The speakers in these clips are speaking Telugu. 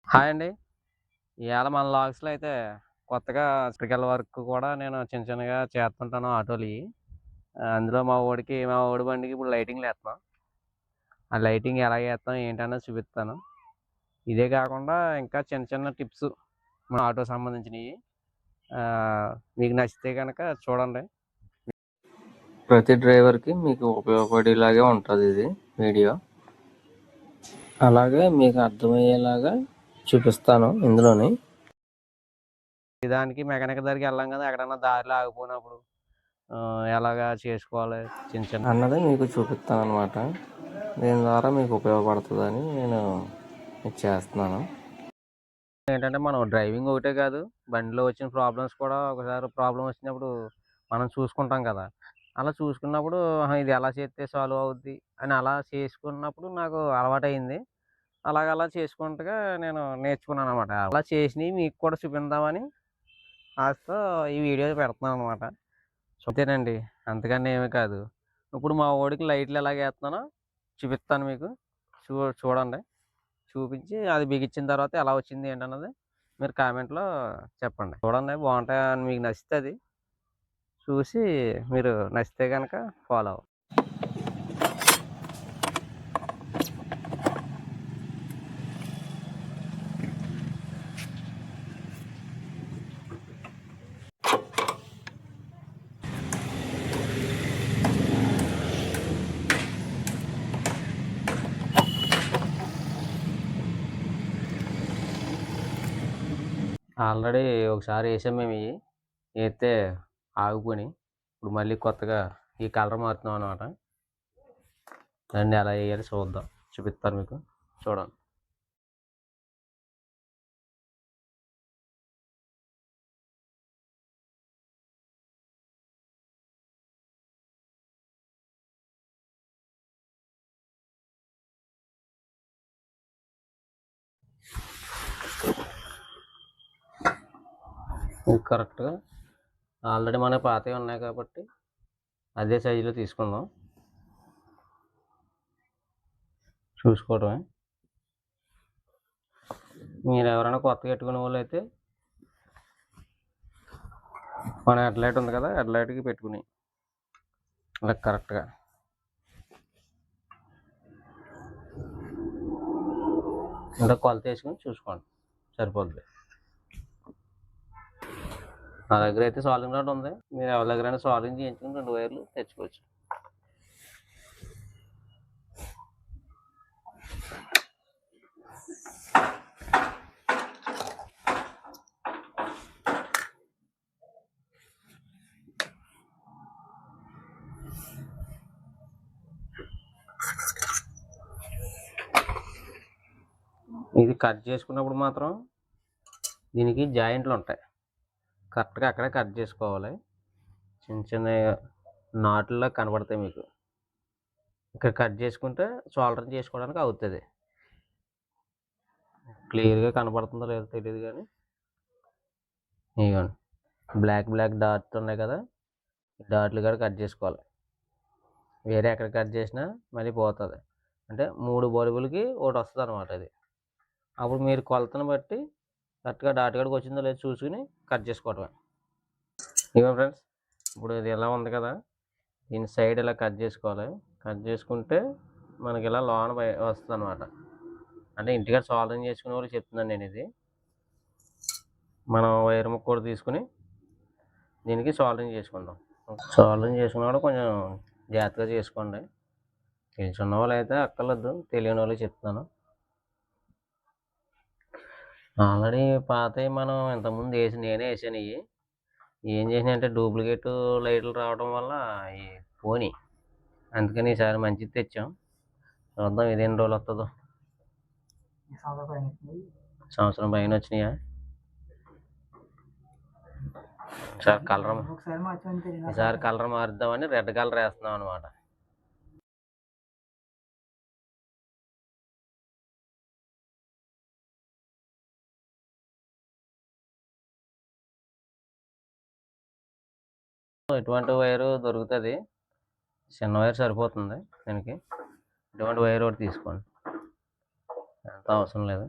హాయ్ అండి. ఇయాల మన లాగ్స్‌లో అయితే కొత్తగా ఎలక్ట్రికల్ వర్క్ కూడా నేను చిన్న చిన్నగా చేస్తుంటాను ఆటోలియి. అందులో మా వోడి బండికి ఇప్పుడు లైటింగ్‌లేత్తన్నాం. ఆ లైటింగ్ ఎలా ఏత్తాం ఏంటన్నది చూపిత్తాను. ఇదే కాకుండా ఇంకా చిన్న చిన్న టిప్స్ మన ఆటో సంబంధించినయి. మీకు నచ్చితే గనక చూడండి. ప్రతి డ్రైవర్కి మీకు ఉపయోగపడేలాగే ఉంటుంది ఇది వీడియో. అలాగే మీకు అర్థమయ్యేలాగా చూపిస్తాను ఇందులోని. దానికి మెకానిక్ దగ్గరికి వెళ్ళాం కదా! ఎక్కడన్నా దారిలో ఆగిపోయినప్పుడు ఎలాగా చేసుకోవాలి చిన్న చిన్న అన్నది మీకు చూపిస్తాను అనమాట. దీని ద్వారా మీకు ఉపయోగపడుతుందని నేను ఇది చేస్తున్నాను. ఏంటంటే మనం డ్రైవింగ్ ఒకటే కాదు, బండిలో వచ్చిన ప్రాబ్లమ్స్ కూడా ఒకసారి ప్రాబ్లమ్ వచ్చినప్పుడు మనం చూసుకుంటాం కదా! అలా చూసుకున్నప్పుడు ఇది ఎలా చేస్తే సాల్వ్ అవుద్ది అని అలా చేసుకున్నప్పుడు నాకు అలవాటయింది. అలా చేసుకుంటగా నేను నేర్చుకున్నాననమాట. అలా చేసినయి మీకు కూడా చూపిద్దామని ఆశతో ఈ వీడియో పెడుతున్నాననమాట. అంతేనండి. అంతకన్నా ఏమీ కాదు. ఇప్పుడు మా వోడికి లైట్లు ఎలాగేత్తన్నానో చూపిత్తాను మీకు. చూడండి. చూపించి అది బిగించిన తర్వాత ఎలా వచ్చింది ఏంటన్నది మీరు కామెంట్‌లో చెప్పండి. చూడండి బావుంటాయని మీకు నచ్చితే చూసి మీరు నచ్చితే గనక ఫాలో అవ్వండి. ఆల్రెడీ ఒకసారి ఏసాం మేమియి. ఏత్తే ఆగిపోయినియి. ఇప్పుడు మళ్ళీ కొత్తగా ఈ కలర్ మారుతున్నాం అనమాట. రండి ఎలా ఎయ్యాలో చూద్దాం. చూపిత్తాను మీకు. చూడండి. ఇది కరెక్ట్‌గా ఆల్రెడీ మనకి పాతయి ఉన్నాయి కాబట్టి అదే సైజులో తీసుకుందాం. చూసుకోవడమే. మీరెవరైనా కొత్తగా ఎట్టుకునేవాళ్ళైతే మన హెడ్‌లైట్ ఉంది కదా! హెడ్‌లైట్‌కి పెట్టుకుని ఇలా కరెక్ట్‌గా ఇలా కొలతేసుకొని చూసుకోండి. సరిపోద్ది. నా దగ్గర అయితే సాల్వింగ్ రాడ్ ఉంది. మీరు ఎవరి దగ్గరైనా సాల్వింగ్ చేయించుకొని 2 వైర్లు తెచ్చుకోవచ్చు. ఇది కట్ చేసుకున్నప్పుడు మాత్రం దీనికి జాయింట్లు ఉంటాయి. కరెక్ట్‌గా అక్కడే కట్ చేసుకోవాలి. చిన్న చిన్న నాటుల్లా కనబడతాయి మీకు. ఇక్కడ కట్ చేసుకుంటే సోల్డరింగ్ చేసుకోవడానికి అవుతది. క్లియర్‌గా కనబడుతుందో లేదో తెలీదు గానీ ఇదిగోండి. బ్లాక్ డాట్స్ ఉన్నాయి కదా! డాట్లు కూడా కట్ చేసుకోవాలి. వేరే ఎక్కడ కట్ చేసినా మళ్ళీ పోతది. అంటే 3 బల్బులకి ఒకటొస్తదనమాట అది. అప్పుడు మీరు కొలతను బట్టి కరెక్ట్‌గా డాట్ కాడికి వచ్చిందో లేదో చూసుకొని కట్ చేసుకోవడమే. ఇదిగో ఫ్రెండ్స్, ఇప్పుడు ఇది ఇలా ఉంది కదా! దీని సైడ్ ఇలా కట్ చేసుకోవాలి. కట్ చేసుకుంటే మనకి ఇలా లోన వస్తదనమాట. అంటే ఇంటికాడ సోల్డరింగ్ చేసుకునే వాళ్ళకి చెప్తున్నాను నేను ఇది. మనం వైర్ ముక్క కూడా తీసుకొని దీనికి సోల్డరింగ్ చేసుకుందాం. సోల్డరింగ్ చేసుకున్నప్పుడు కొంచెం జాగ్రత్తగా చేసుకోండి. తెలిసిన వాళ్ళైతే అక్కర్లేదు, తెలియని వాళ్ళకి చెప్తున్నాను. ఆల్రెడీ పాతవి మనం ఇంతకుముందు నేనే వేసాను ఇవి. ఏం చేసినాయంటే డూప్లికేట్ లైట్లు రావడం వల్ల అవి పోనీ. అందుకని ఈసారి మంచిది తెచ్చాం. చూద్దాం ఇది ఎన్ని రోజులు వస్తుందో. సంవత్సరం పైన వచ్చినాయా? ఈసారి కలర్ మారుద్దామని రెడ్ కలర్ వేస్తున్నాం అనమాట. ఇటువంటి వైరు దొరుకుతుంది. చిన్న వైర్ సరిపోతుంది దీనికి. ఇటువంటి వైర్ ఒకటి తీసుకోండి. ఎంత అవసరం లేదు.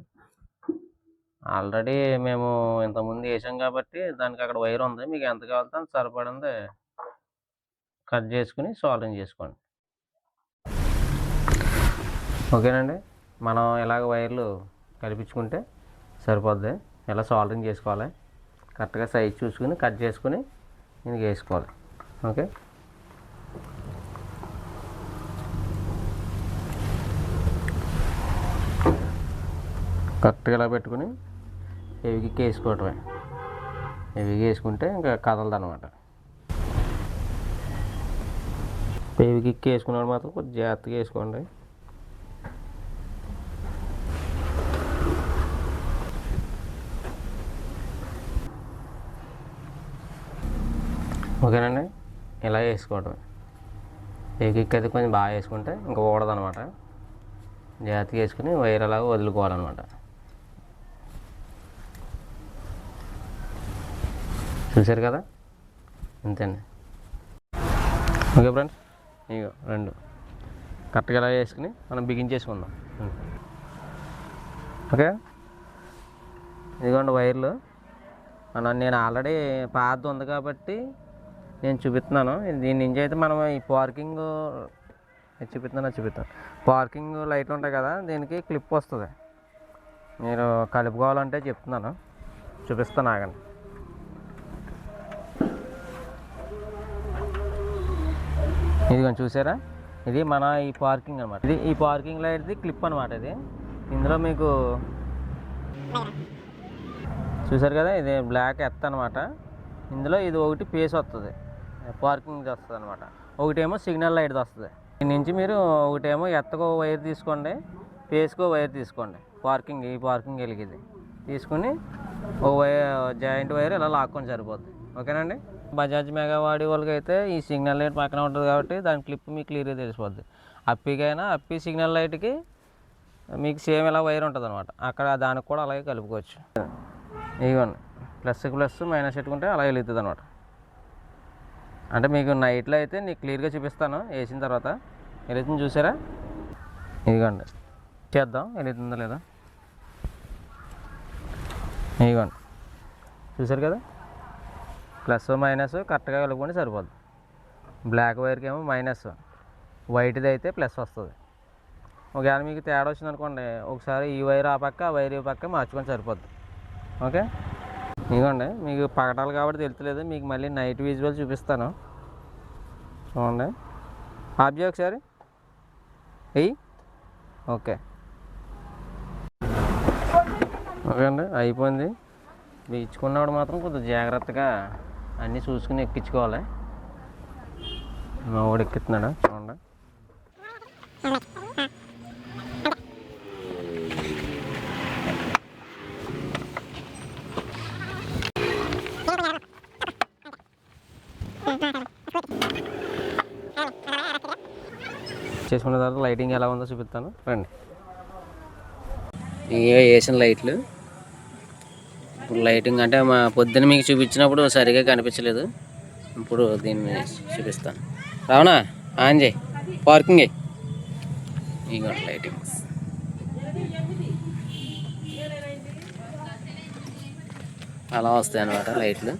ఆల్రెడీ మేము ఇంతకుముందు వేసాం కాబట్టి దానికి అక్కడ వైర్ ఉంది. మీకు ఎంత కావాలో అంత సరిపడింది కట్ చేసుకుని సాల్డరింగ్ చేసుకోండి. ఓకేనండి. మనం ఇలాగ వైర్లు కల్పించుకుంటే సరిపోద్ది. ఇలా సాల్డరింగ్ చేసుకోవాలి. కరెక్ట్గా సైజ్ చూసుకుని కట్ చేసుకుని దీనికి వేసుకోవాలి. ఓకే, కరెక్ట్గా ఇలా పెట్టుకుని హెవీకి వేసుకోవటమే. హెవీగా వేసుకుంటే ఇంకా కదలదు అనమాట. హెవీ కిక్ వేసుకున్నప్పుడు మాత్రం కొంచెం జాగ్రత్తగా వేసుకోండి. ఓకేనండి, ఇలా వేసుకోవటం. హెవీ కిక్ అయితే కొంచెం బాగా వేసుకుంటే ఇంకా ఊడదు అనమాట. జాగ్రత్తగా వేసుకుని వైర్ అలాగా వదులుకోవాలన్నమాట. చూసారు కదా, అంతేండి. ఓకే ఫ్రెండ్స్, ఇగో 2 కరెక్ట్గా ఇలా వేసుకుని మనం బిగించేసుకుందాం. ఓకే, ఇదిగోండి వైర్లు. నేను ఆల్రెడీ పాత ఉంది కాబట్టి నేను చూపిస్తున్నాను. దీని నుంచి అయితే మనం ఈ పార్కింగ్ చూపిస్తాను. పార్కింగ్ లైట్లు ఉంటాయి కదా, దీనికి క్లిప్ వస్తుంది. మీరు కలుపుకోవాలంటే చెప్తున్నాను, చూపిస్తాను, ఆగండి. ఇదిగోండి, చూసారా, ఇది మన ఈ పార్కింగ్ అనమాట. ఇది ఈ పార్కింగ్ లైట్ది క్లిప్ అనమాట. ఇది ఇందులో మీకు చూసారు కదా, ఇది బ్లాక్ ఎత్ అనమాట. ఇందులో ఇది ఒకటి పేస్ వస్తుంది, పార్కింగ్ వస్తుంది అనమాట. ఒకటేమో సిగ్నల్ లైట్ది వస్తుంది. దీని నుంచి మీరు ఒకటేమో ఎత్తకో వైర్ తీసుకోండి, పేస్కో వైర్ తీసుకోండి. ఈ పార్కింగ్ వెలిగింది తీసుకుని ఒక జాయింట్ వైర్ ఇలా లాక్కొని సరిపోద్ది. ఓకేనండి. బజాజ్ మెగా వాడి వాళ్ళకి అయితే ఈ సిగ్నల్ లైట్ పక్కన ఉంటుంది కాబట్టి దాని క్లిప్ మీకు క్లియర్గా తెలిసిపోద్ది. అప్పి సిగ్నల్ లైట్కి మీకు సేమ్ ఇలా వైర్ ఉంటుంది అనమాట. అక్కడ దానికి కూడా అలాగే కలుపుకోవచ్చు. ఇదిగోండి, ప్లస్ మైనస్ పెట్టుకుంటే అలా వెలుగుతుంది అనమాట. అంటే మీకు నైట్లో అయితే నీకు క్లియర్గా చూపిస్తాను వేసిన తర్వాత. వెలుగుతుంది చూసారా, ఇదిగోండి, చేద్దాం వెలుగుతుందా లేదా. ఇదిగోండి, చూసారు కదా, ప్లస్ మైనస్ కరెక్ట్గా కలుపుకొని సరిపోద్ది. బ్లాక్ వైర్కి ఏమో మైనస్, వైట్ది అయితే ప్లస్ వస్తుంది. ఒకవేళ మీకు తేడా వచ్చింది అనుకోండి, ఒకసారి ఈ వైర్ ఆ పక్క, ఆ వైర్ ఈ పక్క మార్చుకొని సరిపోద్ది. ఓకే, ఇదిగోండి, మీకు పగటాలు కాబట్టి తెలుస్తలేదు, మీకు మళ్ళీ నైట్ విజువల్ చూపిస్తాను. చూడండి, ఆఫ్ చేయ ఒకసారి. ఓకే అండి, అయిపోయింది. ఇచ్చుకున్నప్పుడు మాత్రం కొంచెం జాగ్రత్తగా అన్నీ చూసుకుని ఎక్కించుకోవాలి. మా వాడు ఎక్కిస్తున్నాడా చూడండి. చేసుకున్న తర్వాత లైటింగ్ ఎలా ఉందో చూపిస్తాను, రండి. ఇవే వేసిన లైట్లు. ఇప్పుడు లైటింగ్ అంటే మా పొద్దున్న మీకు చూపించినప్పుడు సరిగా కనిపించలేదు. ఇప్పుడు దీన్ని చూపిస్తాను. రావనా, ఆన్ చేయి, పార్కింగ్ అయ్యి. ఇక లైటింగ్ అలా వస్తాయి అన్నమాట లైట్లు.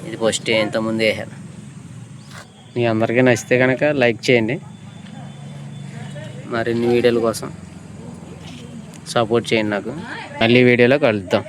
ఇది ఫస్ట్ ఇంతకుముందు వేసాను. మీ అందరికీ నచ్చితే కనుక లైక్ చేయండి. మరిన్ని వీడియోల కోసం సపోర్ట్ చేయండి నాకు. మళ్ళీ వీడియోలో కలుద్దాం.